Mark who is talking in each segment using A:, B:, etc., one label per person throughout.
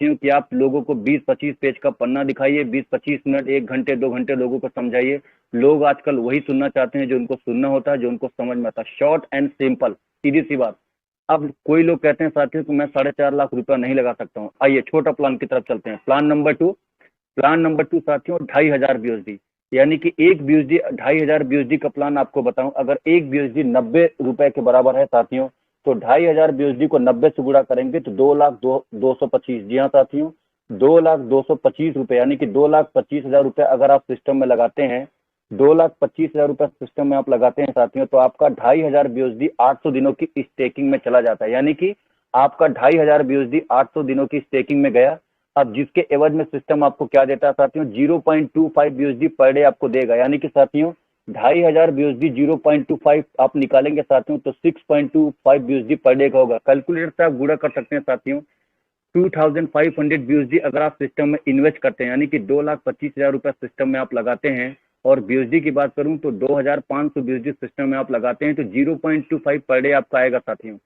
A: साथियों कि आप लोगों को 20-25 पेज का पन्ना दिखाइए, 20-25 मिनट, 1 घंटे 2 घंटे लोगों को समझाइए। लोग आजकल वही सुनना चाहते हैं जो उनको सुनना होता है, जो उनको समझ में आता है, शॉर्ट एंड सिंपल, सीधी सी बात। अब कोई लोग कहते हैं साथियों कि मैं 4.5 लाख रुपया नहीं लगा सकता हूँ। आइए छोटा प्लान की तरफ चलते हैं। प्लान नंबर 2 साथियों 2,500 बीएसडी, यानी कि एक बीएसडी 2,500 बीएसडी का प्लान आपको बताऊं, अगर एक बीएसडी 90 रुपए के बराबर है साथियों, तो 2,500 बीएसडी को 90 से गुणा करेंगे तो 2,02,225। जी हाँ साथियों, 2,02,225 रुपए, यानी कि 2,25,000 रुपए अगर आप सिस्टम में लगाते हैं, 2,25,000 रुपए सिस्टम में आप लगाते हैं साथियों, तो आपका 2,500 बीएसडी 800 दिनों की स्टेकिंग में चला जाता है। यानी कि आपका 2,500 बीएसडी 800 दिनों की स्टेकिंग में गया। अब जिसके एवज में सिस्टम आपको क्या देता है साथियों, 0.25 बीएसडी पर डे आपको देगा। यानी कि साथियों 2,500 बीएसडी 0.25 आप निकालेंगे साथियों, तो 6.25 बीएसडी पर डे का होगा। कैलकुलेटर से आप गुणा कर सकते हैं साथियों। 2,500 बीएसडी अगर आप सिस्टम में इन्वेस्ट करते हैं, यानी कि 2,25,000 रुपए सिस्टम में आप लगाते हैं, और बीएसडी की बात करूं तो 2,500 बीएसडी सिस्टम में आप लगाते हैं, तो 0.25 पर डे आपका आएगा साथियों।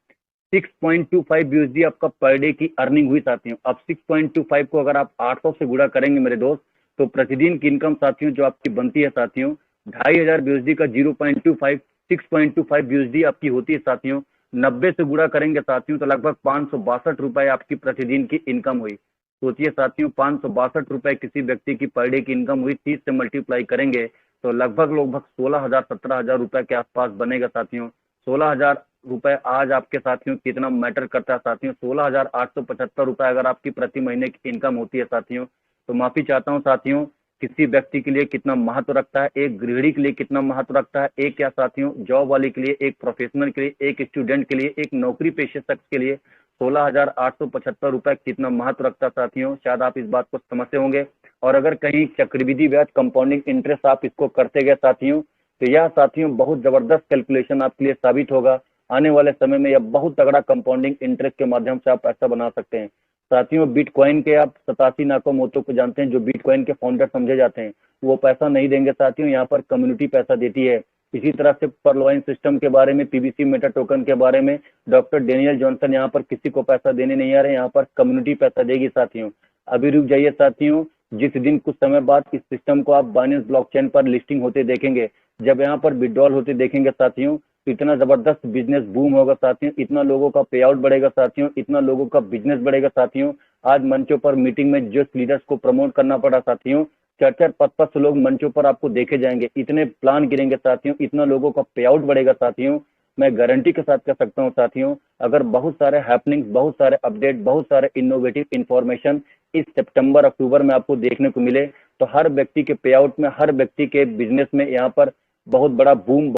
A: 6.25 बीएसडी आपका पर डे की अर्निंग हुई साथियों। अब 6.25 को अगर आप 800 से गुणा करेंगे मेरे दोस्त, तो प्रतिदिन की इनकम साथियों जो आपकी बनती है साथियों, 2,500 बीएसडी का 0.25 6.25 बीएसडी आपकी होती है साथियों। 90 से गुणा करेंगे साथियों तो लगभग 562 रुपए आपकी प्रतिदिन की इनकम हुई। सोचिए साथियों, 562 रुपए किसी व्यक्ति की पर डे की इनकम हुई, 30 से मल्टीप्लाई करेंगे तो लगभग 16,000-17,000 रुपए के आसपास बनेगा साथियों। 16,000 रुपए आज आपके साथियों कितना मैटर करता है साथियों। 16,875 रुपए अगर आपकी प्रति महीने की इनकम होती है साथियों, तो माफी चाहता हूं साथियों, किसी व्यक्ति के लिए कितना महत्व रखता है, एक गृहिणी के लिए कितना महत्व रखता है, एक क्या साथियों जॉब वाले के लिए, एक प्रोफेशनल के लिए, एक स्टूडेंट के लिए, एक नौकरी पेशे शख्स के लिए 16,875 रुपए कितना महत्व रखता है साथियों, शायद आप इस बात को समझते होंगे। और अगर कहीं चक्रवृद्धि ब्याज कंपाउंडिंग इंटरेस्ट आप इसको करते गए साथियों, तो यह साथियों बहुत जबरदस्त कैलकुलेशन आपके लिए साबित होगा। आने वाले समय में यह बहुत तगड़ा कंपाउंडिंग इंटरेस्ट के माध्यम से आप पैसा बना सकते हैं साथियों। बिटकॉइन के आप सतासी नाकामोतो को जानते हैं, जो बिटकॉइन के फाउंडर समझे जाते हैं, वो पैसा नहीं देंगे साथियों, यहाँ पर कम्युनिटी पैसा देती है। इसी तरह से परलॉइन सिस्टम के बारे में, पीबीसी मेटा टोकन के बारे में डॉक्टर डेनियल जॉनसन यहाँ पर किसी को पैसा देने नहीं आ रहे, यहाँ पर कम्युनिटी पैसा देगी साथियों। अभी रुक जाइए साथियों, जिस दिन कुछ समय बाद इस सिस्टम को आप बाइनेंस ब्लॉकचेन पर लिस्टिंग होते देखेंगे, जब यहाँ पर विड्रॉल होते देखेंगे साथियों, तो इतना जबरदस्त बिजनेस बूम होगा साथियों, इतना लोगों का पे आउट बढ़ेगा साथियों, इतना लोगों का बिजनेस बढ़ेगा साथियों। आज मंचों पर मीटिंग में जो लीडर्स को प्रमोट करना पड़ा साथियों, 4-4 5-5 लोग मंचों पर आपको देखे जाएंगे, इतने प्लान गिरेंगे साथियों, इतना लोगों का पे आउट बढ़ेगा साथियों। मैं गारंटी के साथ कह सकता हूँ साथियों, अगर बहुत सारे हैपनिंग्स, बहुत सारे अपडेट, बहुत सारे इनोवेटिव इंफॉर्मेशन इस सितंबर अक्टूबर में आपको देखने को मिले, तो हर व्यक्ति के पे आउट में, हर व्यक्ति के बिजनेस में यहाँ पर बहुत बड़ा बूम